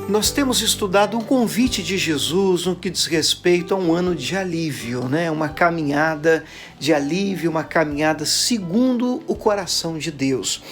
Nós temos estudado um convite de Jesus no que diz respeito a um ano de alívio, né? Uma caminhada de alívio, uma caminhada segundo o coração de Deus.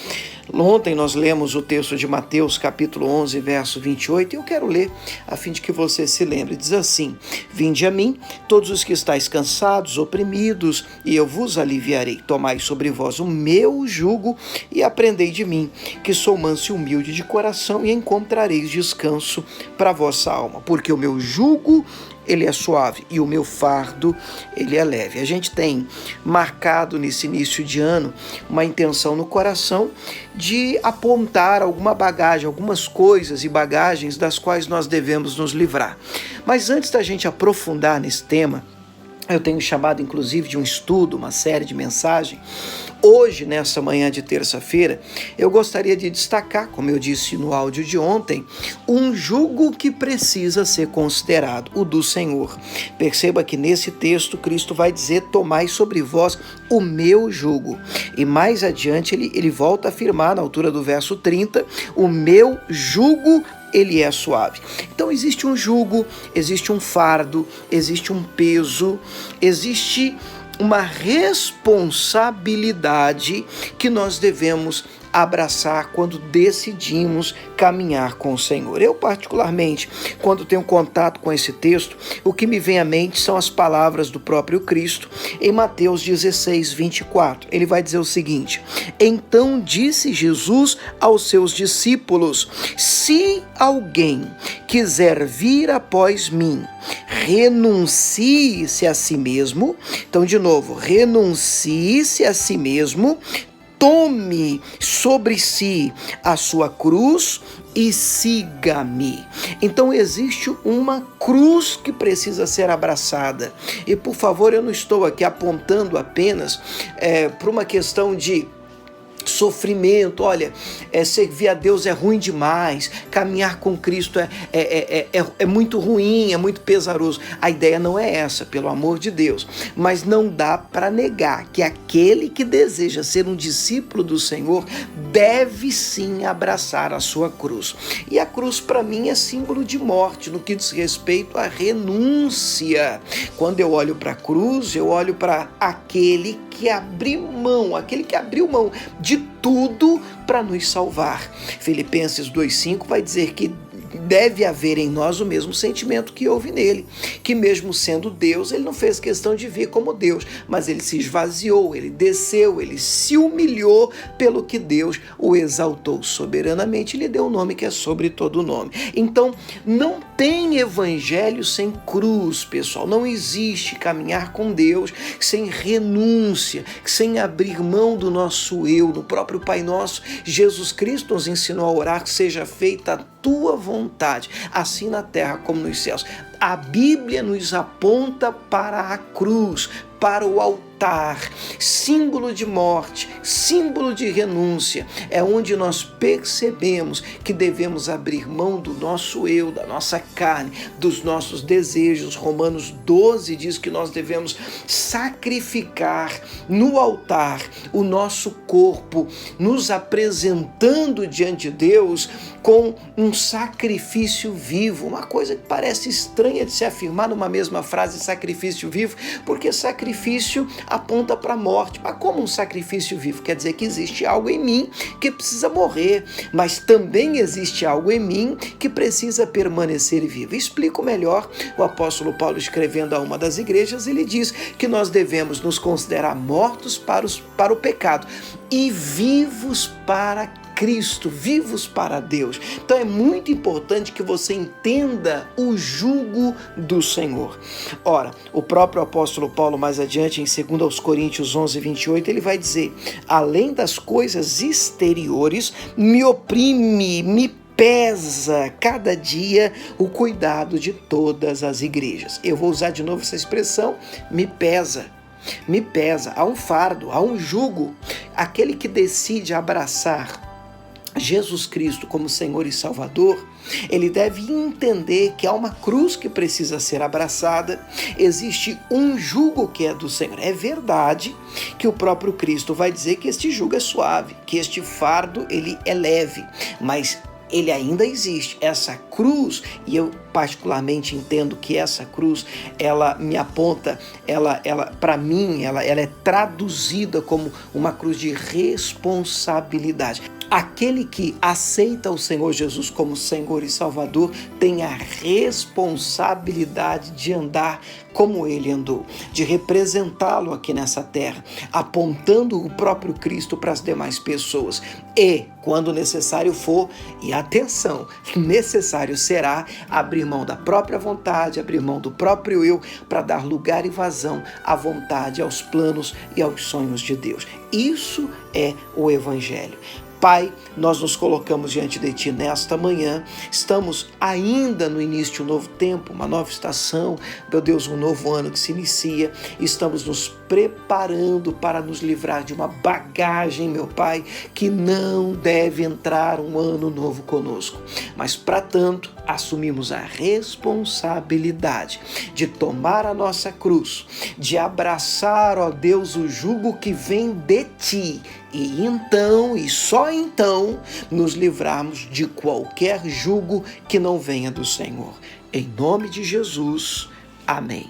Ontem nós lemos o texto de Mateus, capítulo 11, verso 28, e eu quero ler a fim de que você se lembre. Diz assim: Vinde a mim, todos os que estáis cansados, oprimidos, e eu vos aliviarei. Tomai sobre vós o meu jugo e aprendei de mim, que sou manso e humilde de coração, e encontrareis descanso para a vossa alma, porque o meu jugo ele é suave e o meu fardo ele é leve. A gente tem marcado nesse início de ano uma intenção no coração de apontar alguma bagagem, algumas coisas e bagagens das quais nós devemos nos livrar. Mas antes da gente aprofundar nesse tema, eu tenho chamado inclusive de um estudo, uma série de mensagens. Hoje, nessa manhã de terça-feira, eu gostaria de destacar, como eu disse no áudio de ontem, um jugo que precisa ser considerado, o do Senhor. Perceba que nesse texto Cristo vai dizer: tomai sobre vós o meu jugo. E mais adiante ele volta a afirmar, na altura do verso 30, o meu jugo ele é suave. Então existe um jugo, existe um fardo, existe um peso, existe uma responsabilidade que nós devemos abraçar quando decidimos caminhar com o Senhor. Eu, particularmente, quando tenho contato com esse texto, o que me vem à mente são as palavras do próprio Cristo em Mateus 16, 24. Ele vai dizer o seguinte: Então disse Jesus aos seus discípulos: Se alguém quiser vir após mim, renuncie-se a si mesmo. Então, de novo, renuncie-se a si mesmo, tome sobre si a sua cruz e siga-me. Então existe uma cruz que precisa ser abraçada. E por favor, eu não estou aqui apontando apenas para uma questão de sofrimento. Olha, servir a Deus é ruim demais, caminhar com Cristo é muito ruim, é muito pesaroso. A ideia não é essa, pelo amor de Deus, mas não dá para negar que aquele que deseja ser um discípulo do Senhor deve sim abraçar a sua cruz. E a cruz para mim é símbolo de morte no que diz respeito à renúncia. Quando eu olho para a cruz, eu olho para aquele que abriu mão de tudo para nos salvar. Filipenses 2,5 vai dizer que deve haver em nós o mesmo sentimento que houve nele, que mesmo sendo Deus, ele não fez questão de vir como Deus, mas ele se esvaziou, ele desceu, ele se humilhou, pelo que Deus o exaltou soberanamente e lhe deu um nome que é sobre todo nome. Então, não tem evangelho sem cruz, pessoal. Não existe caminhar com Deus sem renúncia, sem abrir mão do nosso eu. No próprio Pai Nosso, Jesus Cristo nos ensinou a orar: que seja feita a tua vontade, assim na terra como nos céus. A Bíblia nos aponta para a cruz, para o altar, símbolo de morte, símbolo de renúncia. É onde nós percebemos que devemos abrir mão do nosso eu, da nossa carne, dos nossos desejos. Romanos 12 diz que nós devemos sacrificar no altar o nosso corpo, nos apresentando diante de Deus com um sacrifício vivo. Uma coisa que parece estranha de se afirmar numa mesma frase, sacrifício vivo, porque sacrifício aponta para a morte. Mas como um sacrifício vivo? Quer dizer que existe algo em mim que precisa morrer, mas também existe algo em mim que precisa permanecer vivo. Explico melhor. O apóstolo Paulo, escrevendo a uma das igrejas, ele diz que nós devemos nos considerar mortos para o pecado e vivos para Cristo, vivos para Deus. Então é muito importante que você entenda o jugo do Senhor. Ora, o próprio apóstolo Paulo, mais adiante, em 2 Coríntios 11, 28, ele vai dizer: além das coisas exteriores, me oprime, me pesa cada dia o cuidado de todas as igrejas. Eu vou usar de novo essa expressão: me pesa. Me pesa, há um fardo, há um jugo. Aquele que decide abraçar Jesus Cristo como Senhor e Salvador, ele deve entender que há uma cruz que precisa ser abraçada, existe um jugo que é do Senhor. É verdade que o próprio Cristo vai dizer que este jugo é suave, que este fardo ele é leve, mas ele ainda existe. Essa cruz, e eu particularmente entendo que essa cruz, ela me aponta, ela para mim, ela é traduzida como uma cruz de responsabilidade. Aquele que aceita o Senhor Jesus como Senhor e Salvador tem a responsabilidade de andar como ele andou, de representá-lo aqui nessa terra, apontando o próprio Cristo para as demais pessoas. E, quando necessário for, e atenção, necessário será abrir mão da própria vontade, abrir mão do próprio eu, para dar lugar e vazão à vontade, aos planos e aos sonhos de Deus. Isso é o Evangelho. Pai, nós nos colocamos diante de Ti nesta manhã, estamos ainda no início de um novo tempo, uma nova estação, meu Deus, um novo ano que se inicia, estamos nos preparando para nos livrar de uma bagagem, meu Pai, que não deve entrar um ano novo conosco, mas para tanto, assumimos a responsabilidade de tomar a nossa cruz, de abraçar, ó Deus, o jugo que vem de Ti, e então, e só então, nos livrarmos de qualquer jugo que não venha do Senhor. Em nome de Jesus, amém.